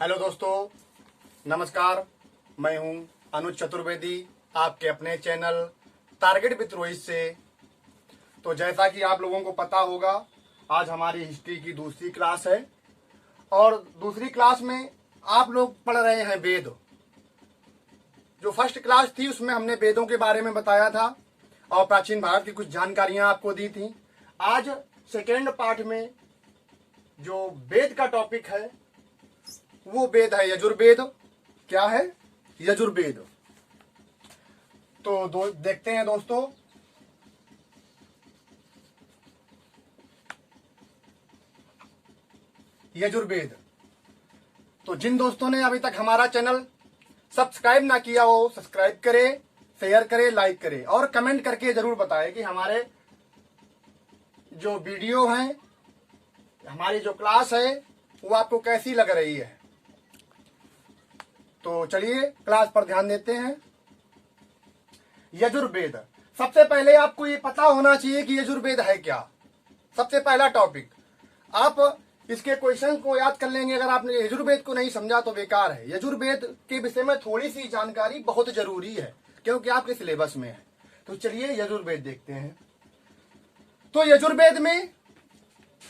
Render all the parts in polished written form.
Hello दोस्तों, नमस्कार। मैं हूं अनुज चतुर्वेदी, आपके अपने चैनल टारगेट विद रोहित से। तो जैसा कि आप लोगों को पता होगा, आज हमारी हिस्ट्री की दूसरी क्लास है और दूसरी क्लास में आप लोग पढ़ रहे हैं वेद। जो फर्स्ट क्लास थी उसमें हमने वेदों के बारे में बताया था और प्राचीन भारत की कुछ जानकारियां आपको दी थी। आज सेकेंड पार्ट में जो वेद का टॉपिक है वो वेद है यजुर्वेद। क्या है? यजुर्वेद। तो देखते हैं दोस्तों। यजुर्वेद। तो जिन दोस्तों ने अभी तक हमारा चैनल सब्सक्राइब ना किया हो, सब्सक्राइब करें, शेयर करें, लाइक करें और कमेंट करके जरूर बताएं कि हमारे जो वीडियो हैं, हमारी जो क्लास है वो आपको कैसी लग रही है। तो चलिए क्लास पर ध्यान देते हैं। यजुर्वेद। सबसे पहले आपको ये पता होना चाहिए कि यजुर्वेद है क्या। सबसे पहला टॉपिक, आप इसके क्वेश्चन को याद कर लेंगे। अगर आपने यजुर्वेद को नहीं समझा तो बेकार है। यजुर्वेद के विषय में थोड़ी सी जानकारी बहुत जरूरी है क्योंकि आपके सिलेबस में है। तो चलिए यजुर्वेद देखते हैं। तो यजुर्वेद में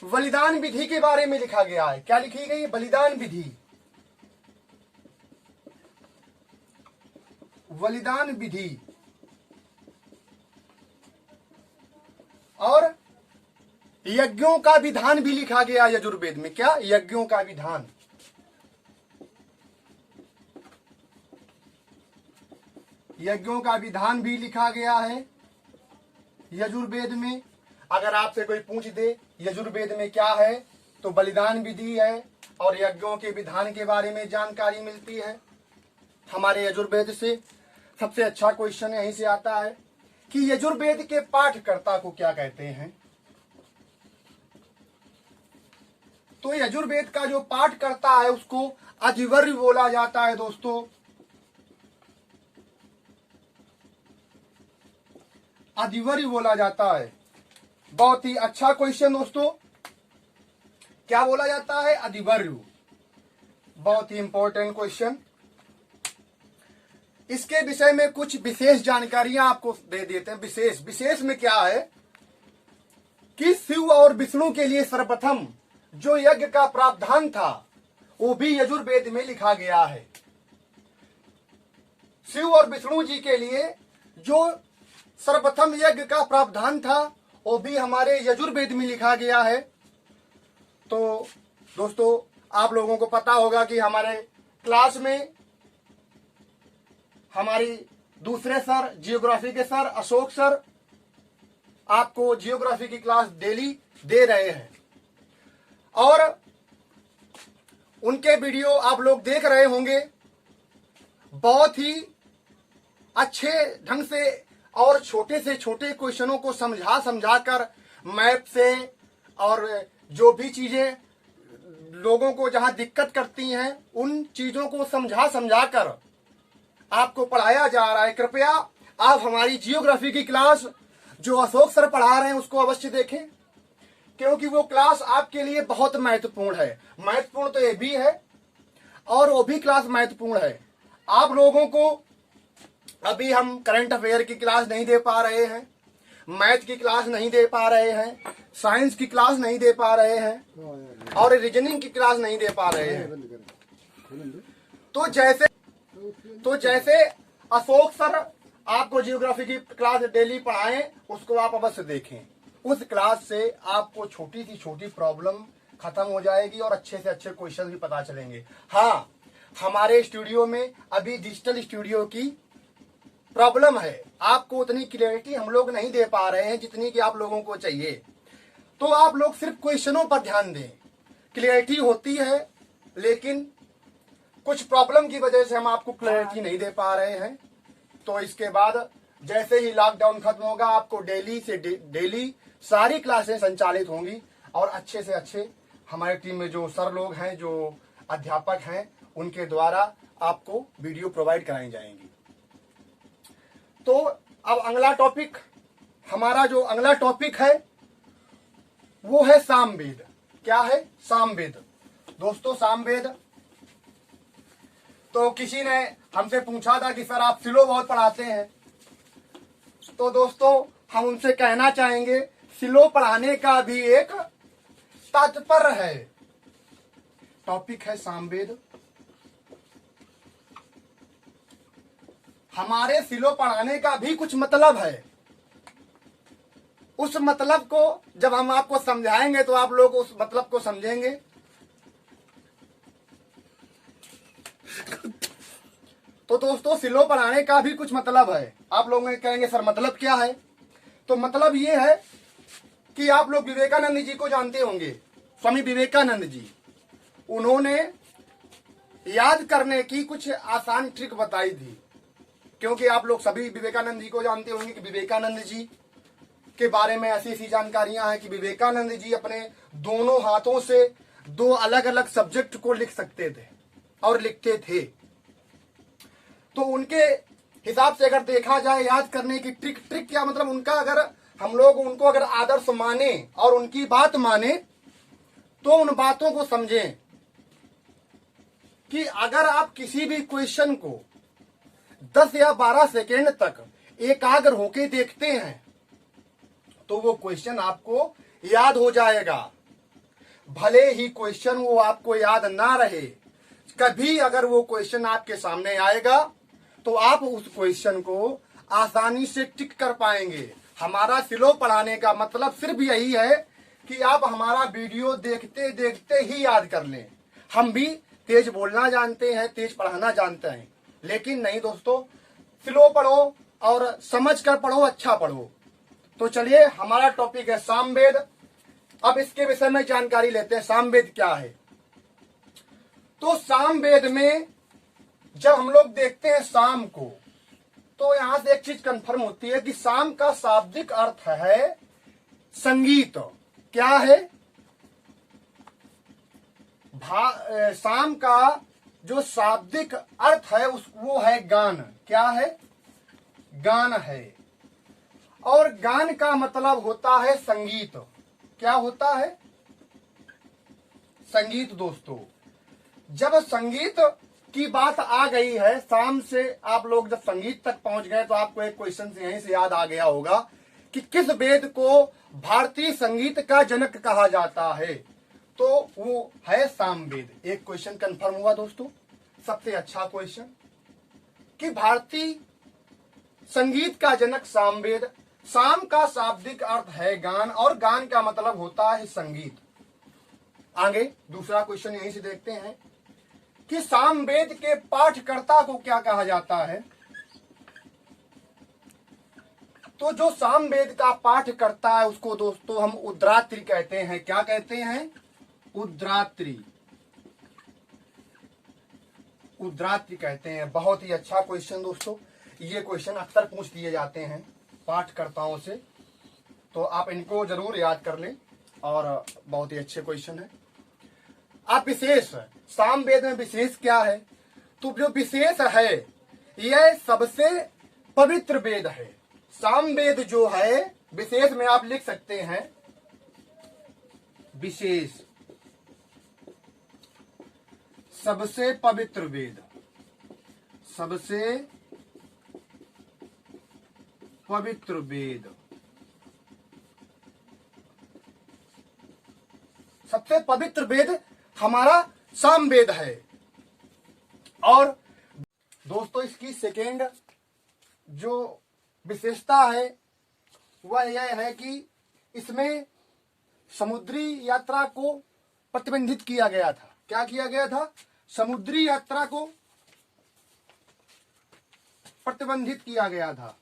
बलिदान विधि के बारे में लिखा गया है। क्या लिखी गई? बलिदान विधि। बलिदान विधि और यज्ञों का विधान भी लिखा गया यजुर्वेद में। क्या? यज्ञों का विधान। यज्ञों का विधान भी लिखा गया है यजुर्वेद में। अगर आपसे कोई पूछ दे यजुर्वेद में क्या है तो बलिदान विधि है और यज्ञों के विधान के बारे में जानकारी मिलती है हमारे यजुर्वेद से। सबसे अच्छा क्वेश्चन यहीं से आता है कि यजुर्वेद के पाठकर्ता को क्या कहते हैं। तो यजुर्वेद का जो पाठकर्ता है उसको अधिवर्य बोला जाता है दोस्तों। अधिवर्य बोला जाता है। बहुत ही अच्छा क्वेश्चन दोस्तों। क्या बोला जाता है? अधिवर्य। बहुत ही इंपॉर्टेंट क्वेश्चन। इसके विषय में कुछ विशेष जानकारियां आपको दे देते हैं। विशेष में क्या है कि शिव और विष्णु के लिए सर्वप्रथम जो यज्ञ का प्रावधान था वो भी यजुर्वेद में लिखा गया है। शिव और विष्णु जी के लिए जो सर्वप्रथम यज्ञ का प्रावधान था वो भी हमारे यजुर्वेद में लिखा गया है। तो दोस्तों, आप लोगों को पता होगा कि हमारे क्लास में हमारी दूसरे सर, जियोग्राफी के सर अशोक सर, आपको जियोग्राफी की क्लास डेली दे रहे हैं और उनके वीडियो आप लोग देख रहे होंगे। बहुत ही अच्छे ढंग से और छोटे से छोटे क्वेश्चनों को समझा कर मैप से और जो भी चीजें लोगों को जहां दिक्कत करती हैं उन चीजों को समझा कर आपको पढ़ाया जा रहा है। कृपया आप हमारी जियोग्राफी की क्लास जो अशोक सर पढ़ा रहे हैं उसको अवश्य देखें क्योंकि वो क्लास आपके लिए बहुत महत्वपूर्ण है। महत्वपूर्ण तो ये भी है और वो भी क्लास महत्वपूर्ण है। आप लोगों को अभी हम करंट अफेयर की क्लास नहीं दे पा रहे हैं, मैथ की क्लास नहीं दे पा रहे हैं, साइंस की क्लास नहीं दे पा रहे हैं और रीजनिंग की क्लास नहीं दे पा रहे हैं। तो जैसे अशोक सर आपको जियोग्राफी की क्लास डेली पढ़ाएं उसको आप अवश्य देखें। उस क्लास से आपको छोटी सी छोटी प्रॉब्लम खत्म हो जाएगी और अच्छे से अच्छे क्वेश्चन भी पता चलेंगे। हाँ, हमारे स्टूडियो में अभी डिजिटल स्टूडियो की प्रॉब्लम है। आपको उतनी क्लियरिटी हम लोग नहीं दे पा रहे हैं जितनी कि आप लोगों को चाहिए। तो आप लोग सिर्फ क्वेश्चनों पर ध्यान दें। क्लियरिटी होती है लेकिन कुछ प्रॉब्लम की वजह से हम आपको क्लैरिटी नहीं दे पा रहे हैं। तो इसके बाद जैसे ही लॉकडाउन खत्म होगा आपको डेली सारी क्लासें संचालित होंगी और अच्छे से अच्छे हमारी टीम में जो सर लोग हैं, जो अध्यापक हैं, उनके द्वारा आपको वीडियो प्रोवाइड कराई जाएंगी। तो अब अगला टॉपिक, हमारा जो अगला टॉपिक है वो है सामवेद। क्या है? सामवेद। दोस्तों, सामवेद तो किसी ने हमसे पूछा था कि सर आप सिलो बहुत पढ़ाते हैं, तो दोस्तों हम उनसे कहना चाहेंगे सिलो पढ़ाने का भी एक तात्पर्य है। टॉपिक है सामवेद। हमारे सिलो पढ़ाने का भी कुछ मतलब है। उस मतलब को जब हम आपको समझाएंगे तो आप लोग उस मतलब को समझेंगे। तो दोस्तों सिलो पढ़ाने का भी कुछ मतलब है। आप लोग कहेंगे सर मतलब क्या है? तो मतलब ये है कि आप लोग विवेकानंद जी को जानते होंगे, स्वामी विवेकानंद जी। उन्होंने याद करने की कुछ आसान ट्रिक बताई थी, क्योंकि आप लोग सभी विवेकानंद जी को जानते होंगे कि विवेकानंद जी के बारे में ऐसी ऐसी जानकारियां हैं कि विवेकानंद जी अपने दोनों हाथों से दो अलग अलग सब्जेक्ट को लिख सकते थे और लिखते थे। तो उनके हिसाब से अगर देखा जाए याद करने की ट्रिक क्या मतलब, उनका अगर हम लोग उनको अगर आदर्श माने और उनकी बात माने तो उन बातों को समझें कि अगर आप किसी भी क्वेश्चन को 10 या 12 सेकेंड तक एकाग्र होके देखते हैं तो वो क्वेश्चन आपको याद हो जाएगा। भले ही क्वेश्चन वो आपको याद ना रहे, कभी अगर वो क्वेश्चन आपके सामने आएगा तो आप उस क्वेश्चन को आसानी से टिक कर पाएंगे। हमारा सिलो पढ़ाने का मतलब सिर्फ यही है कि आप हमारा वीडियो देखते देखते ही याद कर लें। हम भी तेज बोलना जानते हैं, तेज पढ़ाना जानते हैं, लेकिन नहीं दोस्तों, स्लो पढ़ो और समझ कर पढ़ो, अच्छा पढ़ो। तो चलिए हमारा टॉपिक है सामवेद। अब इसके विषय में जानकारी लेते हैं। सामवेद क्या है? तो सामवेद में जब हम लोग देखते हैं साम को, तो यहां से एक चीज कंफर्म होती है कि साम का शाब्दिक अर्थ है संगीत। क्या है? साम का जो शाब्दिक अर्थ है वो है गान। क्या है? गान है। और गान का मतलब होता है संगीत। क्या होता है? संगीत। दोस्तों जब संगीत की बात आ गई है, शाम से आप लोग जब संगीत तक पहुंच गए तो आपको एक क्वेश्चन यहीं से याद आ गया होगा कि किस वेद को भारतीय संगीत का जनक कहा जाता है? तो वो है सामवेद। एक क्वेश्चन कंफर्म हुआ दोस्तों, सबसे अच्छा क्वेश्चन, कि भारतीय संगीत का जनक सामवेद। साम का शाब्दिक अर्थ है गान और गान का मतलब होता है संगीत। आगे दूसरा क्वेश्चन यहीं से देखते हैं कि सामवेद के पाठकर्ता को क्या कहा जाता है? तो जो सामवेद का पाठ करता है उसको दोस्तों हम उद्रात्री कहते हैं। क्या कहते हैं? उद्रात्री। उद्रात्री कहते हैं। बहुत ही अच्छा क्वेश्चन दोस्तों, ये क्वेश्चन अक्सर पूछ दिए जाते हैं पाठकर्ताओं से, तो आप इनको जरूर याद कर लें और बहुत ही अच्छे क्वेश्चन है। आप विशेष, सामवेद में विशेष क्या है? तो जो विशेष है यह सबसे पवित्र वेद है। सामवेद जो है विशेष में आप लिख सकते हैं विशेष, सबसे पवित्र वेद, सबसे पवित्र वेद, सबसे पवित्र वेद हमारा सामवेद है। और दोस्तों इसकी सेकेंड जो विशेषता है वह यह है कि इसमें समुद्री यात्रा को प्रतिबंधित किया गया था। क्या किया गया था? समुद्री यात्रा को प्रतिबंधित किया गया था।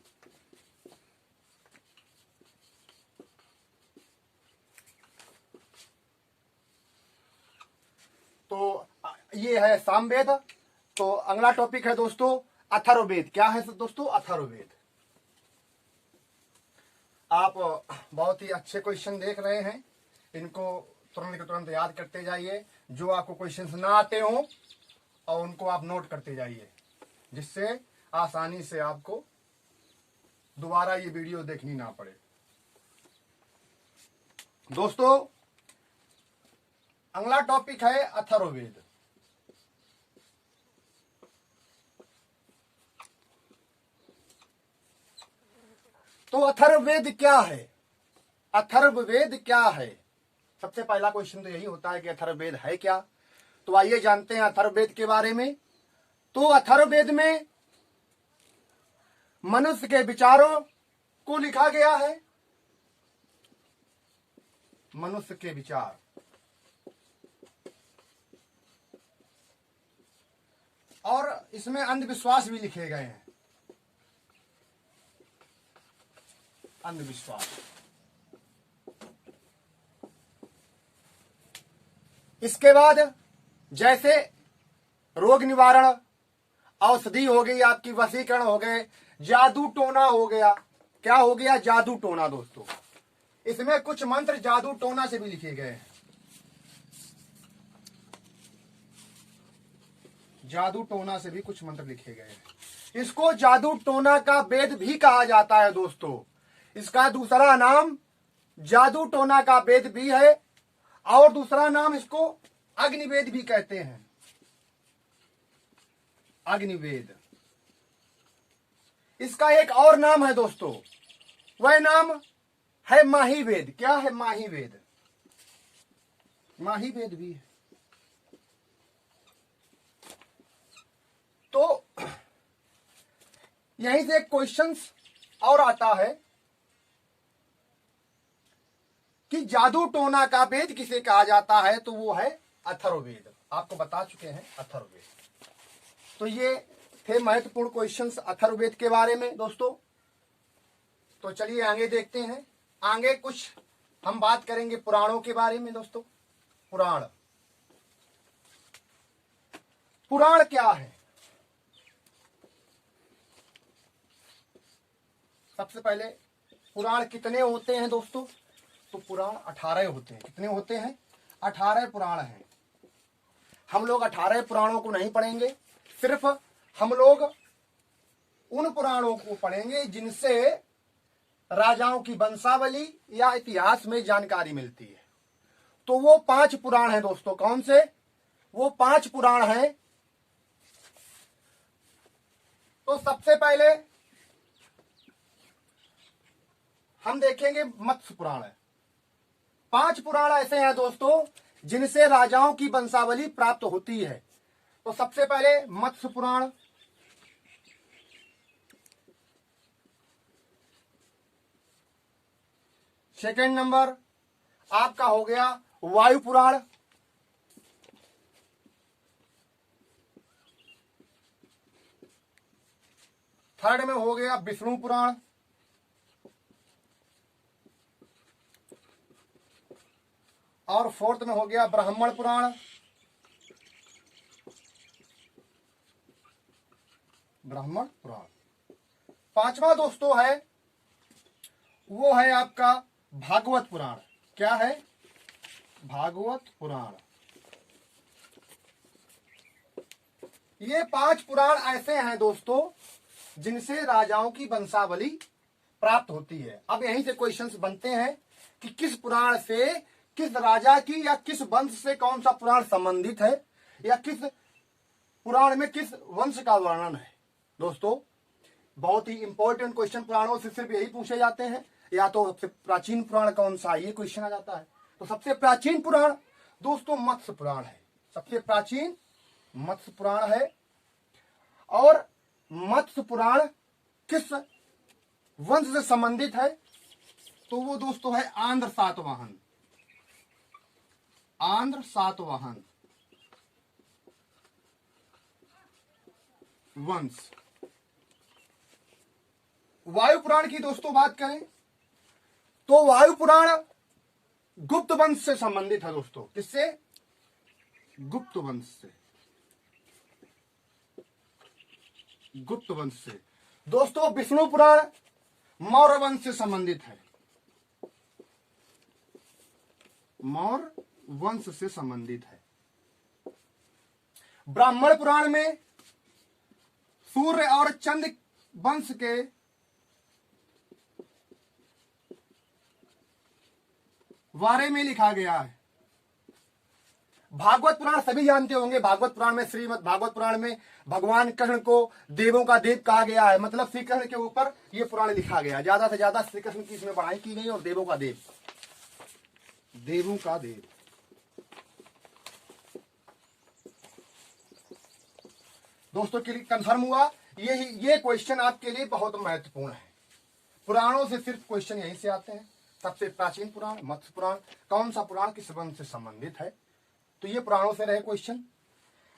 तो ये है सामवेद। तो अगला टॉपिक है दोस्तों अथर्ववेद। क्या है दोस्तों? अथर्ववेद। आप बहुत ही अच्छे क्वेश्चन देख रहे हैं, इनको तुरंत के तुरंत याद करते जाइए। जो आपको क्वेश्चंस ना आते हो और उनको आप नोट करते जाइए, जिससे आसानी से आपको दोबारा ये वीडियो देखनी ना पड़े। दोस्तों अगला टॉपिक है अथर्ववेद। तो अथर्ववेद क्या है? अथर्ववेद क्या है? सबसे पहला क्वेश्चन तो यही होता है कि अथर्ववेद है क्या। तो आइए जानते हैं अथर्ववेद के बारे में। तो अथर्ववेद में मनुष्य के विचारों को लिखा गया है। मनुष्य के विचार, और इसमें अंधविश्वास भी लिखे गए हैं। अंधविश्वास, इसके बाद जैसे रोग निवारण, औषधि हो गई आपकी, वशीकरण हो गए, जादू टोना हो गया। क्या हो गया? जादू टोना। दोस्तों इसमें कुछ मंत्र जादू टोना से भी लिखे गए हैं। जादू टोना से भी कुछ मंत्र लिखे गए हैं। इसको जादू टोना का वेद भी कहा जाता है दोस्तों। इसका दूसरा नाम जादू टोना का वेद भी है, और दूसरा नाम इसको अग्निवेद भी कहते हैं। अग्निवेद। इसका एक और नाम है दोस्तों, वह नाम है माहीवेद। क्या है? माहीवेद। माहीवेद भी है। तो यहीं से एक क्वेश्चन और आता है कि जादू टोना का वेद किसे कहा जाता है? तो वो है अथर्ववेद। आपको बता चुके हैं अथर्ववेद। तो ये थे महत्वपूर्ण क्वेश्चंस अथर्ववेद के बारे में दोस्तों। तो चलिए आगे देखते हैं। आगे कुछ हम बात करेंगे पुराणों के बारे में दोस्तों। पुराण, पुराण क्या है? सबसे पहले पुराण कितने होते हैं दोस्तों? तो पुराण 18 होते हैं। कितने होते हैं? 18 पुराण हैं। हम लोग 18 पुराणों को नहीं पढ़ेंगे, सिर्फ हम लोग उन पुराणों को पढ़ेंगे जिनसे राजाओं की वंशावली या इतिहास में जानकारी मिलती है। तो वो 5 पुराण हैं दोस्तों। कौन से? वो 5 पुराण हैं। तो सबसे पहले हम देखेंगे मत्स्य पुराण है। 5 पुराण ऐसे हैं दोस्तों जिनसे राजाओं की वंशावली प्राप्त होती है। तो सबसे पहले मत्स्य पुराण, सेकंड नंबर आपका हो गया वायु पुराण, थर्ड में हो गया विष्णु पुराण, और फोर्थ में हो गया ब्राह्मण पुराण। ब्राह्मण पुराण। 5वां दोस्तों है, वो है आपका भागवत पुराण। क्या है? भागवत पुराण। ये 5 पुराण ऐसे हैं दोस्तों जिनसे राजाओं की वंशावली प्राप्त होती है। अब यहीं से क्वेश्चंस बनते हैं कि किस पुराण से, किस राजा की या किस वंश से कौन सा पुराण संबंधित है, या किस पुराण में किस वंश का वर्णन है। दोस्तों बहुत ही इंपॉर्टेंट क्वेश्चन पुराणों से सिर्फ यही पूछे जाते हैं, या तो सबसे प्राचीन पुराण कौन सा, ये क्वेश्चन आ जाता है। तो सबसे प्राचीन पुराण दोस्तों मत्स्य पुराण है। सबसे प्राचीन मत्स्य पुराण है। और मत्स्य पुराण किस वंश से संबंधित है? तो वो दोस्तों है आंध्र सातवाहन। आंध्र सातवाहन वंश। वायु पुराण की दोस्तों बात करें तो वायु पुराण गुप्त वंश से संबंधित है दोस्तों। किससे? गुप्त वंश से। गुप्त वंश से। दोस्तों विष्णु पुराण मौर्य वंश से संबंधित है। मौर्य वंश से संबंधित है। ब्राह्मण पुराण में सूर्य और चंद्र वंश के बारे में लिखा गया है। भागवत पुराण सभी जानते होंगे। भागवत पुराण में, श्रीमद् भागवत पुराण में भगवान कृष्ण को देवों का देव कहा गया है। मतलब श्री कृष्ण के ऊपर ये पुराण लिखा गया। ज्यादा से ज्यादा श्री कृष्ण की इसमें पढ़ाई की गई और देवों का देव, देवों का देव। दोस्तों के लिए कंफर्म हुआ। ये क्वेश्चन आपके लिए बहुत महत्वपूर्ण है। पुराणों से सिर्फ क्वेश्चन यहीं से आते हैं। सबसे प्राचीन पुराण मत्स्य पुराण, कौन सा पुराण किस वंश से संबंधित है, तो ये पुराणों से रहे क्वेश्चन।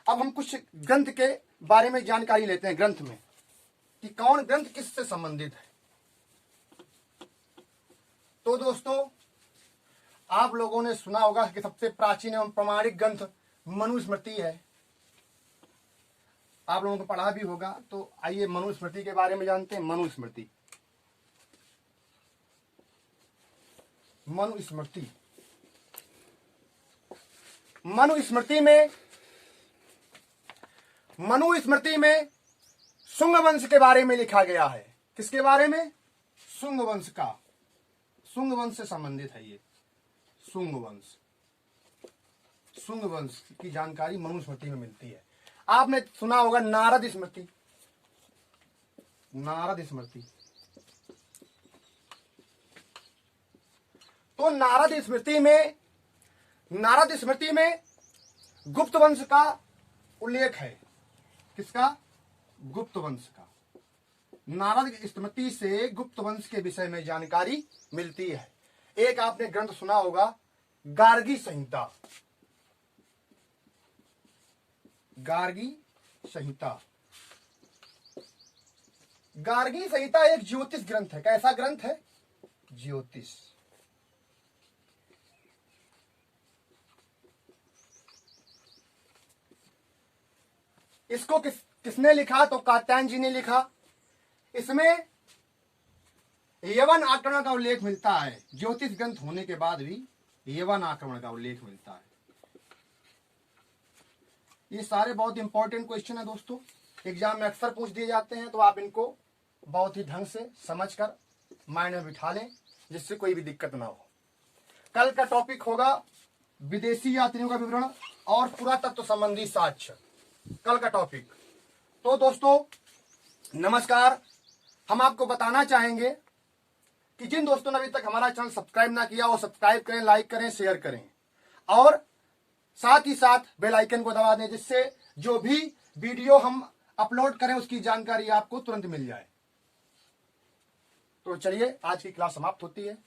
अब हम कुछ ग्रंथ के बारे में जानकारी लेते हैं, ग्रंथ में कि कौन ग्रंथ किससे संबंधित है। तो दोस्तों आप लोगों ने सुना होगा कि सबसे प्राचीन एवं प्रामाणिक ग्रंथ मनुस्मृति है। आप लोगों को पढ़ा भी होगा। तो आइए मनुस्मृति के बारे में जानते हैं। मनुस्मृति, मनुस्मृति, मनुस्मृति में शुंग वंश के बारे में लिखा गया है। किसके बारे में? शुंग वंश का। शुंग वंश से संबंधित है ये। शुंग वंश, शुंग वंश की जानकारी मनुस्मृति में मिलती है। आपने सुना होगा नारद स्मृति, नारद स्मृति। तो नारद स्मृति में गुप्त वंश का उल्लेख है। किसका? गुप्त वंश का। नारद स्मृति से गुप्त वंश के विषय में जानकारी मिलती है। एक आपने ग्रंथ सुना होगा गार्गी संहिता। गार्गी संहिता, गार्गी संहिता एक ज्योतिष ग्रंथ है। कैसा ग्रंथ है? ज्योतिष। इसको किसने लिखा? तो कात्यायन जी ने लिखा। इसमें यवन आक्रमण का उल्लेख मिलता है। ज्योतिष ग्रंथ होने के बाद भी यवन आक्रमण का उल्लेख मिलता है। ये सारे बहुत इंपॉर्टेंट क्वेश्चन है दोस्तों, एग्जाम में अक्सर पूछ दिए जाते हैं। तो आप इनको बहुत ही ढंग से समझकर माइंड में बिठा लें, जिससे कोई भी दिक्कत ना हो। कल का टॉपिक होगा विदेशी यात्रियों का विवरण और पुरातत्व संबंधी साक्ष्य, कल का टॉपिक। तो दोस्तों नमस्कार। हम आपको बताना चाहेंगे कि जिन दोस्तों ने अभी तक हमारा चैनल सब्सक्राइब ना किया वो सब्सक्राइब करें, लाइक करें, शेयर करें और साथ ही साथ बेल आइकन को दबा दें, जिससे जो भी वीडियो हम अपलोड करें उसकी जानकारी आपको तुरंत मिल जाए। तो चलिए आज की क्लास समाप्त होती है।